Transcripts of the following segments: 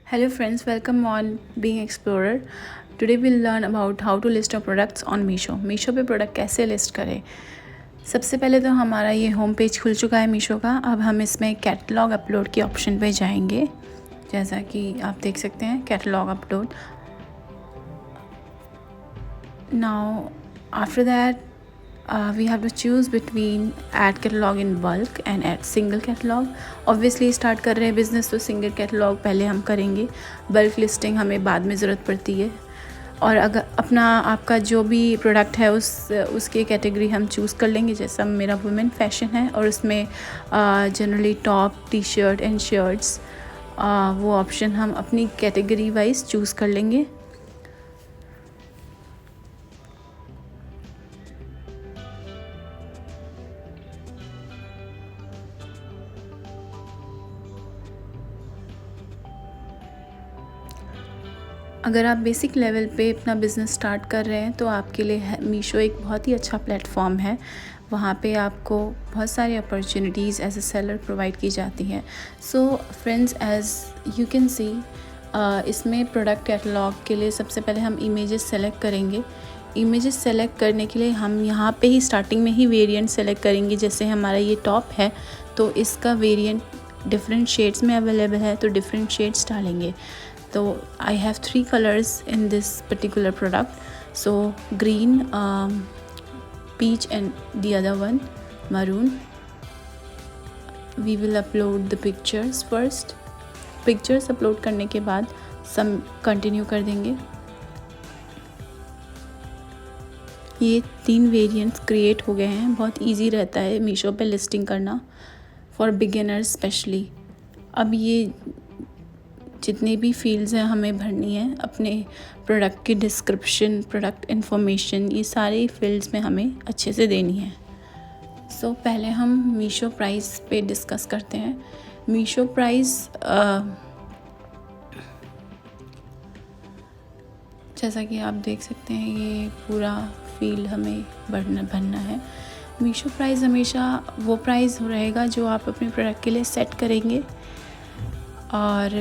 Hello friends, welcome on Being Explorer. Today we'll learn about how to list our products on Meesho. Meesho पे product कैसे list करें। सबसे पहले तो हमारा ये होम पेज खुल चुका है मीशो का। अब हम इसमें कैटलॉग अपलोड के ऑप्शन पे जाएंगे। जैसा कि आप देख सकते हैं catalogue upload. Now after that we have to choose between add catalog in bulk and add single catalog. Obviously start कर रहे हैं बिज़नेस तो सिंगल कैटलॉग पहले हम करेंगे, बल्क लिस्टिंग हमें बाद में ज़रूरत पड़ती है। और अगर अपना आपका जो भी प्रोडक्ट है उसके कैटेगरी हम चूज़ कर लेंगे। जैसा मेरा वुमेन फैशन है और उसमें generally top T shirt and shirts, वो ऑप्शन हम अपनी कैटेगरी वाइज चूज़ कर लेंगे। अगर आप बेसिक लेवल पे अपना बिज़नेस स्टार्ट कर रहे हैं तो आपके लिए मीशो एक बहुत ही अच्छा प्लेटफॉर्म है। वहाँ पे आपको बहुत सारी opportunities as a seller provide की जाती हैं। So friends, as you can see इसमें प्रोडक्ट कैटलॉग के लिए सबसे पहले हम इमेजेस सेलेक्ट करेंगे। इमेजेस सेलेक्ट करने के लिए हम यहाँ पे ही स्टार्टिंग में ही वेरिएंट सेलेक्ट करेंगे। जैसे हमारा ये टॉप है तो इसका वेरिएंट डिफरेंट शेड्स में अवेलेबल है, तो डिफरेंट शेड्स डालेंगे। तो I have 3 colors in this particular product, so green, peach and the other one maroon. We will upload the pictures first. Pictures upload करने के बाद some continue कर देंगे। ये 3 वेरिएंट्स क्रिएट हो गए हैं। बहुत इजी रहता है मीशो पे लिस्टिंग करना फॉर बिगिनर्स स्पेशली। अब ये जितनी भी फील्ड्स हैं हमें भरनी है अपने प्रोडक्ट की डिस्क्रिप्शन, प्रोडक्ट इन्फॉर्मेशन, ये सारी फील्ड्स में हमें अच्छे से देनी है। सो पहले हम मीशो प्राइस पे डिस्कस करते हैं। मीशो प्राइस जैसा कि आप देख सकते हैं ये पूरा फील्ड हमें भरना है। मीशो प्राइस हमेशा वो प्राइस रहेगा जो आप अपने प्रोडक्ट के लिए सेट करेंगे और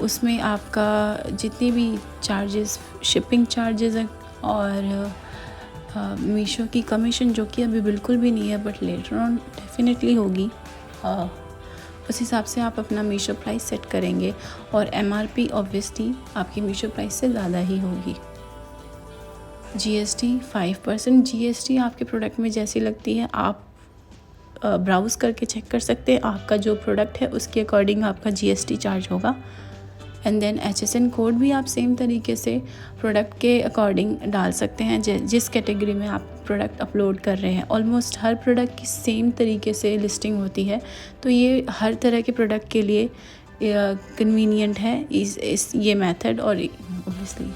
उसमें आपका जितनी भी चार्जेस, शिपिंग चार्जेस और मीशो की कमीशन, जो कि अभी बिल्कुल भी नहीं है बट लेटर ऑन डेफिनेटली होगी, उस हिसाब से आप अपना मीशो प्राइस सेट करेंगे। और MRP ऑब्वियसली आपकी मीशो प्राइस से ज़्यादा ही होगी। GST 5%। GST आपके प्रोडक्ट में जैसी लगती है आप ब्राउज़ करके चेक कर सकते हैं। आपका जो प्रोडक्ट है उसके अकॉर्डिंग आपका GST चार्ज होगा। एंड देन HSN कोड भी आप सेम तरीके से प्रोडक्ट के अकॉर्डिंग डाल सकते हैं जिस कैटेगरी में आप प्रोडक्ट अपलोड कर रहे हैं। ऑलमोस्ट हर प्रोडक्ट की सेम तरीके से लिस्टिंग होती है, तो ये हर तरह के प्रोडक्ट के लिए कन्वीनियंट है ये मेथड। और obviously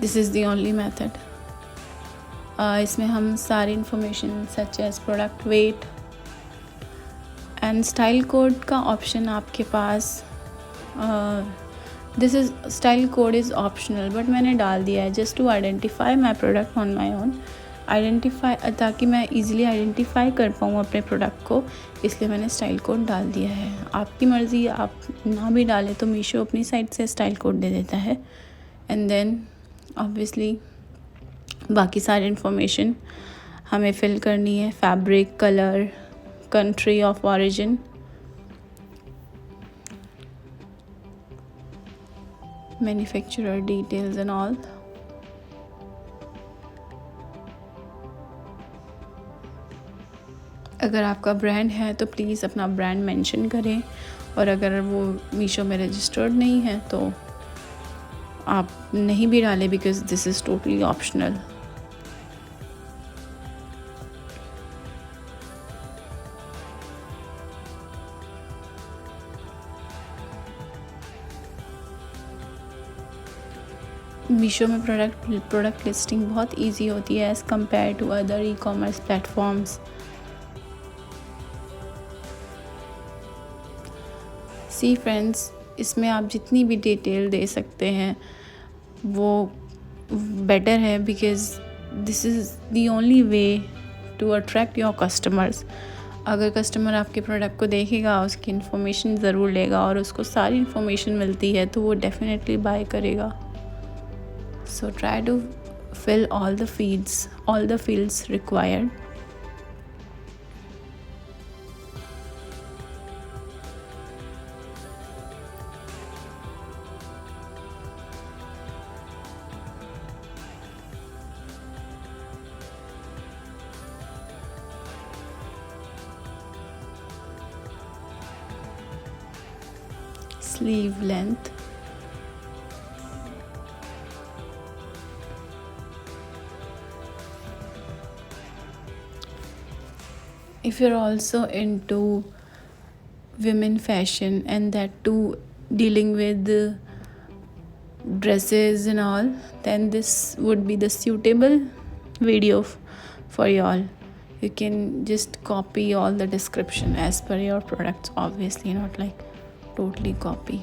this is the only method. इसमें हम सारी information such as product weight and style code का ऑप्शन आपके पास, this is style code is optional but मैंने डाल दिया है just to identify my product on my own, ताकि मैं इजीली आइडेंटिफाई कर पाऊँ अपने प्रोडक्ट को, इसलिए मैंने स्टाइल कोड डाल दिया है। आपकी मर्ज़ी, आप ना भी डालें तो मीशो अपनी साइट से स्टाइल कोड दे देता है। एंड देन ऑब्वियसली बाकी सारी इन्फॉर्मेशन हमें फिल करनी है। Fabric, colour, country of origin, manufacturer details and all. अगर आपका ब्रांड है तो प्लीज़ अपना ब्रांड मेंशन करें, और अगर वो मीशो में रजिस्टर्ड नहीं है तो आप नहीं भी डालें, because this is totally optional. Meesho में प्रोडक्ट लिस्टिंग बहुत इजी होती है as compare to other e-commerce platforms. See friends, इसमें आप जितनी भी डिटेल दे सकते हैं वो बेटर है, because this is the only way to attract your customers. अगर कस्टमर आपके प्रोडक्ट को देखेगा, उसकी इन्फॉर्मेशन ज़रूर लेगा और उसको सारी इन्फॉर्मेशन मिलती है तो वो डेफिनेटली बाय करेगा. So try to fill all the fields required. Sleeve length, if you're also into women fashion and that too dealing with dresses and all, then this would be the suitable video for y'all. You can just copy all the description as per your products, obviously not like totally copy.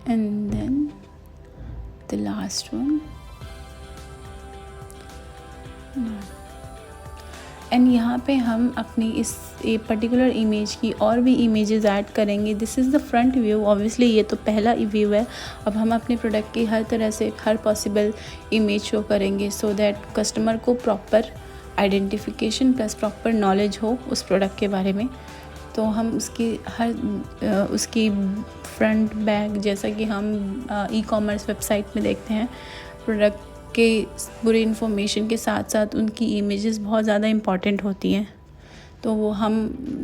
And then the last one, and यहाँ पे हम अपनी इस particular image की और भी images add करेंगे. This is the front view. Obviously ये तो पहला व्यू है. अब हम अपने प्रोडक्ट की हर तरह से हर पॉसिबल इमेज शो करेंगे सो दैट कस्टमर को proper identification plus proper knowledge हो उस प्रोडक्ट के बारे में. तो हम उसकी फ्रंट बैक, जैसा कि हम ई-कॉमर्स वेबसाइट में देखते हैं, प्रोडक्ट के पूरी इन्फॉर्मेशन के साथ साथ उनकी इमेजेस बहुत ज़्यादा इम्पॉर्टेंट होती हैं. तो वो हम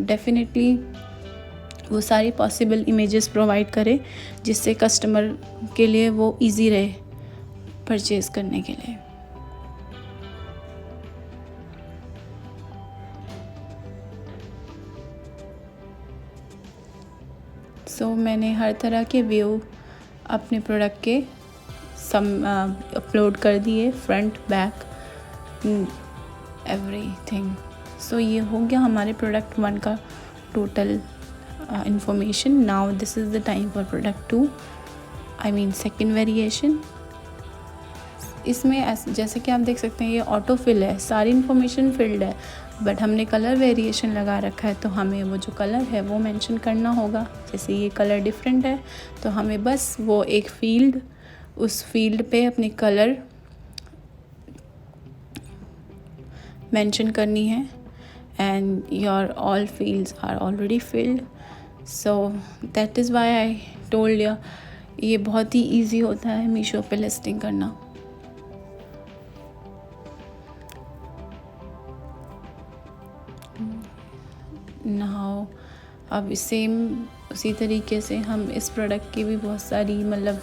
डेफिनेटली वो सारी पॉसिबल इमेजेस प्रोवाइड करें जिससे कस्टमर के लिए वो इजी रहे परचेज़ करने के लिए. सो मैंने हर तरह के व्यू अपने प्रोडक्ट के अपलोड कर दिए, फ्रंट बैक एवरीथिंग. सो ये हो गया हमारे प्रोडक्ट 1 का total information. Now this is the time for product 2, I mean second variation. इसमें जैसे कि आप देख सकते हैं ये ऑटो फिल है, सारी इन्फॉर्मेशन फिल्ड है, बट हमने कलर वेरिएशन लगा रखा है तो हमें वो जो कलर है वो मेंशन करना होगा. जैसे ये कलर डिफरेंट है तो हमें बस वो एक फील्ड, उस फील्ड पे अपनी कलर मेंशन करनी है. And your all fields are already filled. So that is why I told you ये बहुत ही इजी होता है मीशो पे लिस्टिंग करना. नाउ अब सेम उसी तरीके से हम इस प्रोडक्ट की भी बहुत सारी मतलब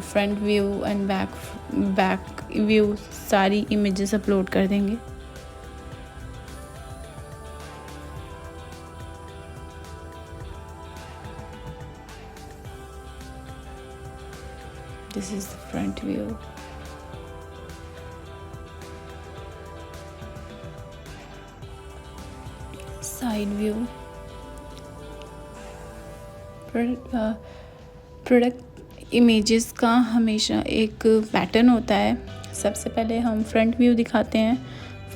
front view and back view सारी इमेजेस अपलोड कर देंगे. This is the front view. Side view. Product images का हमेशा एक पैटर्न होता है. सबसे पहले हम फ्रंट व्यू दिखाते हैं,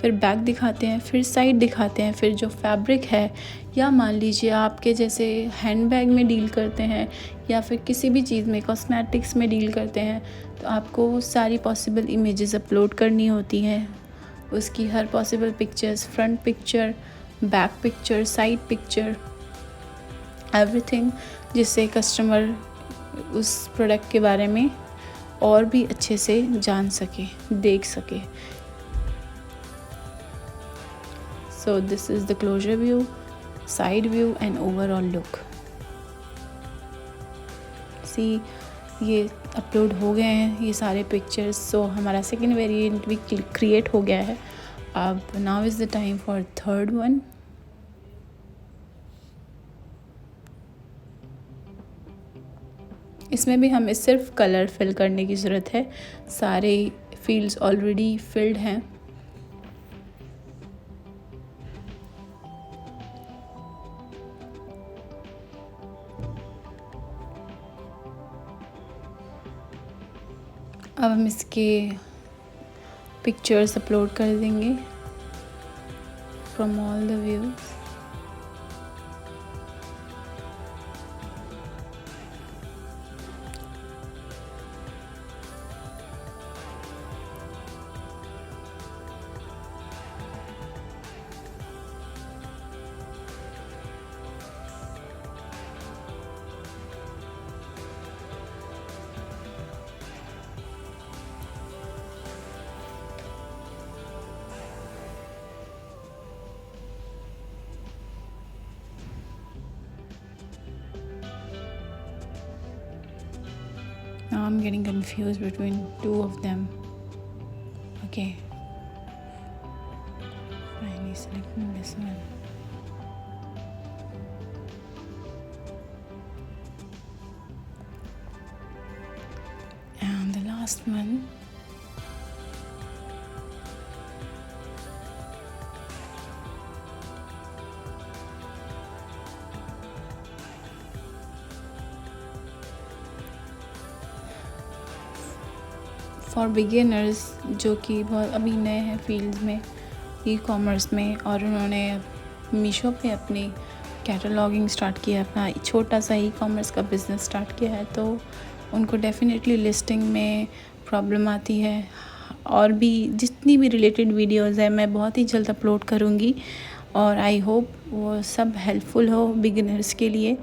फिर बैक दिखाते हैं, फिर साइड दिखाते हैं, फिर जो फैब्रिक है, या मान लीजिए आपके जैसे हैंडबैग में डील करते हैं या फिर किसी भी चीज़ में कॉस्मेटिक्स में डील करते हैं तो आपको सारी पॉसिबल इमेजेस अपलोड करनी होती हैं. उसकी हर possible pictures, front picture, back picture, side picture, everything, जिससे कस्टमर उस प्रोडक्ट के बारे में और भी अच्छे से जान सके, देख सके. So this is the closer view, side view and overall look. See ये अपलोड हो गए हैं ये सारे पिक्चर्स. सो हमारा सेकेंड वेरिएंट भी क्रिएट हो गया है. अब now is the time for third one. इसमें भी हमें सिर्फ कलर फिल करने की ज़रूरत है. सारे फील्ड्स ऑलरेडी फिल्ड हैं. अब हम इसके पिक्चर्स अपलोड कर देंगे from all the views. Now I'm getting confused between two of them. Okay, finally selecting this one. And the last one. For beginners जो कि बहुत अभी नए हैं फील्ड में, ई कॉमर्स में, और उन्होंने मीशो पे अपनी कैटलॉगिंग स्टार्ट किया, अपना छोटा सा ई कॉमर्स का बिज़नेस स्टार्ट किया है, तो उनको डेफिनेटली लिस्टिंग में प्रॉब्लम आती है। और भी जितनी भी रिलेटेड वीडियोस है मैं बहुत ही जल्द अपलोड करूँगी, और आई होप वो सब हेल्पफुल हो बिगिनर्स के लिए।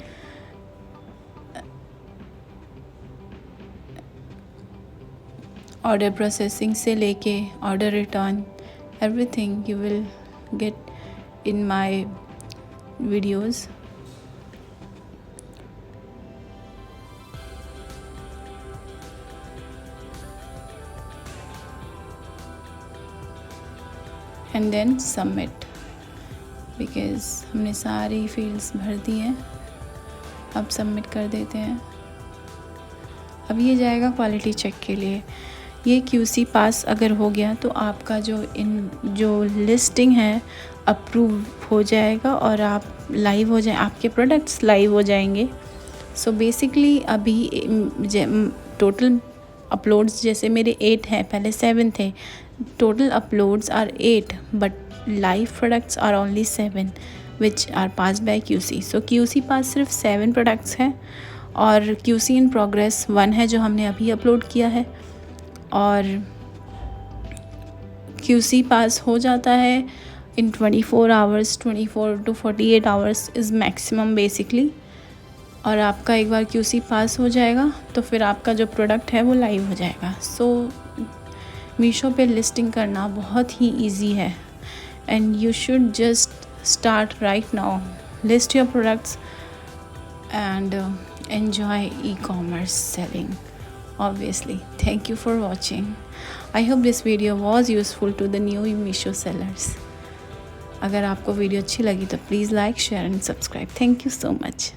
ऑर्डर प्रोसेसिंग से लेके order return, everything you will get in my videos. And then submit, because हमने सारी फील्ड्स भर दी हैं। अब सबमिट कर देते हैं। अब ये जाएगा क्वालिटी चेक के लिए। ये QC पास अगर हो गया तो आपका जो लिस्टिंग है अप्रूव हो जाएगा और आप लाइव हो जाए, आपके प्रोडक्ट्स लाइव हो जाएंगे। सो बेसिकली अभी टोटल अपलोड्स जैसे मेरे 8 हैं, पहले 7 थे। Total uploads are 8 but live products are only 7 which are pass by QC। So QC pass सिर्फ 7 प्रोडक्ट्स हैं और QC इन प्रोग्रेस 1 है जो हमने अभी अपलोड किया है। और QC पास हो जाता है इन 24 hours, 24 to 48 hours is maximum basically. और आपका एक बार QC पास हो जाएगा तो फिर आपका जो प्रोडक्ट है वो लाइव हो जाएगा। सो मीशो पे लिस्टिंग करना बहुत ही इजी है and you should just start right now, list your products and enjoy e-commerce selling obviously. Thank you for watching. I hope this video was useful to the new Meesho sellers. अगर आपको video अच्छी लगी तो please like, share and subscribe. Thank you so much.